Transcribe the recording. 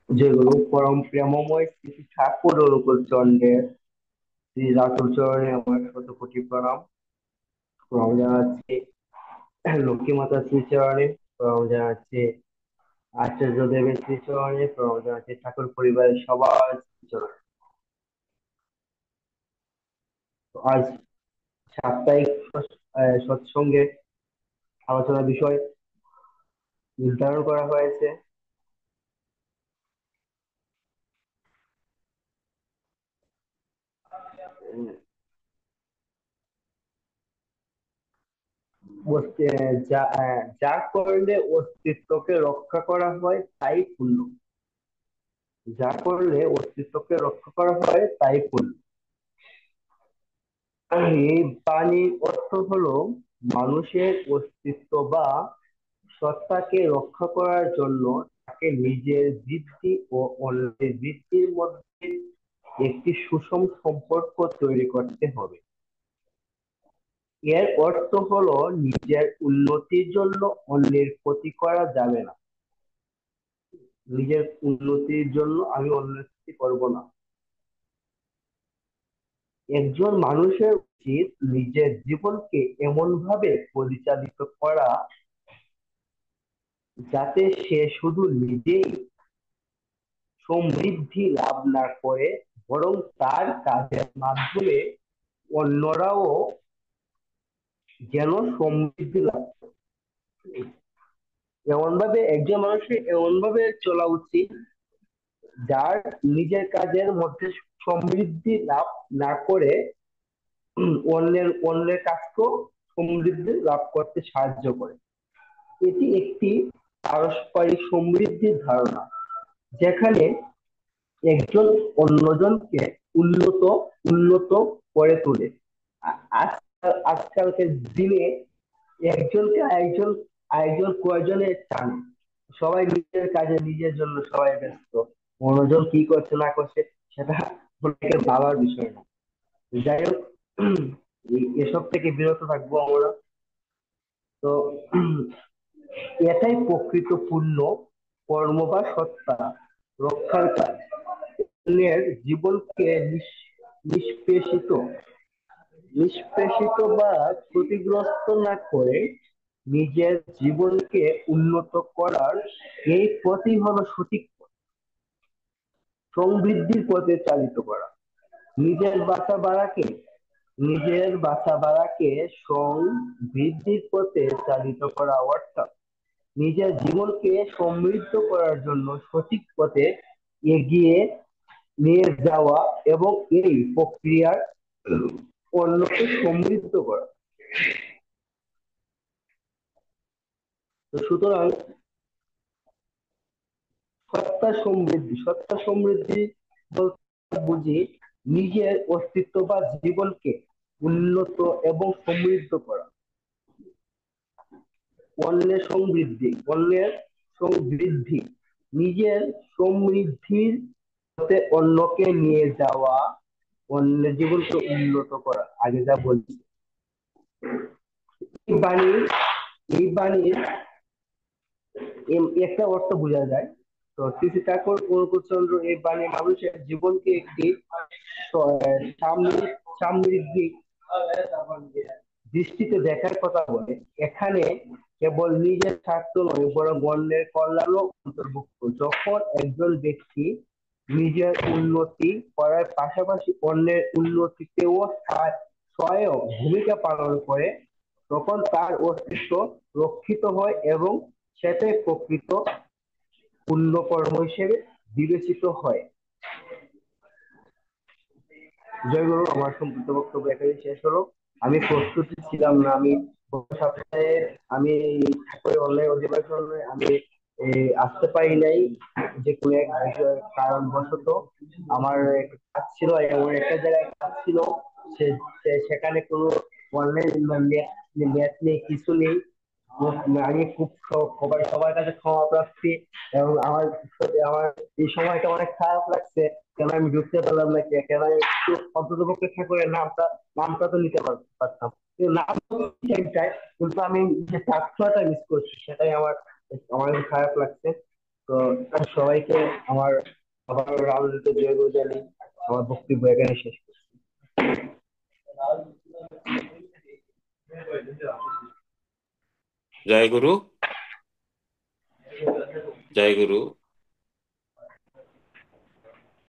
যেগুলো পরম প্রেমময় শ্রী শ্রী ঠাকুর অনুকূল চন্দ্রের শ্রী রাতুল চরণে আমার শত কোটি প্রণাম। প্রণাম জানাচ্ছি লক্ষ্মী মাতা শ্রীচরণে, প্রণাম জানাচ্ছি আচার্য দেবের শ্রীচরণে, প্রণাম জানাচ্ছি ঠাকুর পরিবারের সবার শ্রীচরণে। তো আজ সাপ্তাহিক সৎসঙ্গে আলোচনার বিষয় নির্ধারণ করা হয়েছে উম, যা করলে অস্তিত্বকে রক্ষা করা হয় তাই পুণ্য। যা করলে অস্তিত্বকে রক্ষা করা হয় তাই পুণ্য। এই বাণীর অর্থ হলো মানুষের অস্তিত্ব বা সত্তাকে রক্ষা করার জন্য তাকে নিজের বৃদ্ধি ও অন্যের বৃদ্ধির মধ্যে একটি সুষম সম্পর্ক তৈরি করতে হবে। এর অর্থ হলো নিজের উন্নতির জন্য অন্যের ক্ষতি করা যাবে না। নিজের উন্নতির জন্য আমি অন্যের ক্ষতি করব না। একজন মানুষের উচিত নিজের জীবনকে এমন ভাবে পরিচালিত করা যাতে সে শুধু নিজেই সমৃদ্ধি লাভ না করে, বরং তার কাজের মাধ্যমে অন্যরাও যেন সমৃদ্ধি লাভ করে। একজন মানুষের এমন ভাবে চলা উচিত যার নিজের কাজের মধ্যে সমৃদ্ধি লাভ না করে অন্যের কাজকেও সমৃদ্ধি লাভ করতে সাহায্য করে। এটি একটি পারস্পরিক সমৃদ্ধির ধারণা, যেখানে একজন অন্যজনকে উন্নত উন্নত করে তোলে। আজকালকার দিনে একজনকে আরেকজন আরেকজন কয়জনের টানে। সবাই নিজের কাজে নিজের জন্য সবাই ব্যস্ত। অন্যজন কি করছে না করছে সেটা অনেকের ভাবার বিষয় না। যাই হোক, এসব থেকে বিরত থাকবো আমরা। তো এটাই প্রকৃত পুণ্য কর্ম বা সত্তা রক্ষার কাজ। অন্যের জীবনকে নিষ্পেষিত নিষ্পেষিত বা ক্ষতিগ্রস্ত না করে নিজের জীবনকে উন্নত করার এই পথই হলো সঠিক পথ। সমৃদ্ধির পথে চালিত করা নিজের বাসা বাড়াকে নিজের বাসা বাড়াকে সমৃদ্ধির পথে চালিত করা, অর্থাৎ নিজের জীবনকে সমৃদ্ধ করার জন্য সঠিক পথে এগিয়ে নিয়ে যাওয়া এবং এই প্রক্রিয়ার অন্যকে সমৃদ্ধ করা। তো সুতরাং সত্তা সমৃদ্ধি বলতে বুঝি নিজের অস্তিত্ব বা জীবনকে উন্নত এবং সমৃদ্ধ করা। অন্যের সমৃদ্ধি নিজের সমৃদ্ধির পথে অন্যকে নিয়ে যাওয়া, অন্যের জীবনকে উন্নত করা, আগে যা বলছি। এই বাণীর এই বাণীর একটা অর্থ বোঝা যায়। তো শ্রী শ্রী ঠাকুর অনুকূলচন্দ্র এই বাণী মানুষের জীবনকে একটি সামৃদ্ধিক দৃষ্টিতে দেখার কথা বলে। এখানে কেবল নিজের স্বার্থ নয়, বরং অন্যের কল্যাণও অন্তর্ভুক্ত। যখন একজন ব্যক্তি নিজের উন্নতি করার পাশাপাশি অন্যের উন্নতিতেও সহায়ক ভূমিকা পালন করে, তখন তার অস্তিত্ব রক্ষিত হয় এবং সেটাই প্রকৃত পুণ্যকর্ম হিসেবে বিবেচিত হয়। জয়গুরু, আমার সম্পূর্ণ বক্তব্য এখানে শেষ হলো। আমি প্রস্তুতি ছিলাম না। আমি গত সপ্তাহে আমি ঠাকুরের অনলাইন অধিবেশনে আমি আসতে পারি নাই, যে কোনো এক বিষয়ের কারণবশত। আমার একটা কাজ ছিল, এমন একটা জায়গায় কাজ ছিল, সেখানে কোনো অনলাইন নেট নেই, কিছু নেই। আমি খুব সবার কাছে ক্ষমা প্রার্থী। এবং আমার এই সময়টা অনেক খারাপ লাগছে। কেন আমি ঢুকতে পারলাম না, কেন আমি একটু অন্ততপক্ষে ঠাকুরের নামটা তো নিতে পারতাম, কিন্তু নাম তো চাই, কিন্তু আমি যে প্রার্থনাটা মিস করছি সেটাই আমার আমার খারাপ লাগছে। তো সবাইকে আমার আবার রাউন্ডে জয় গুরু জানাই। আমার বক্তব্য এখানে শেষ করছি। জয় গুরু। জয় গুরু।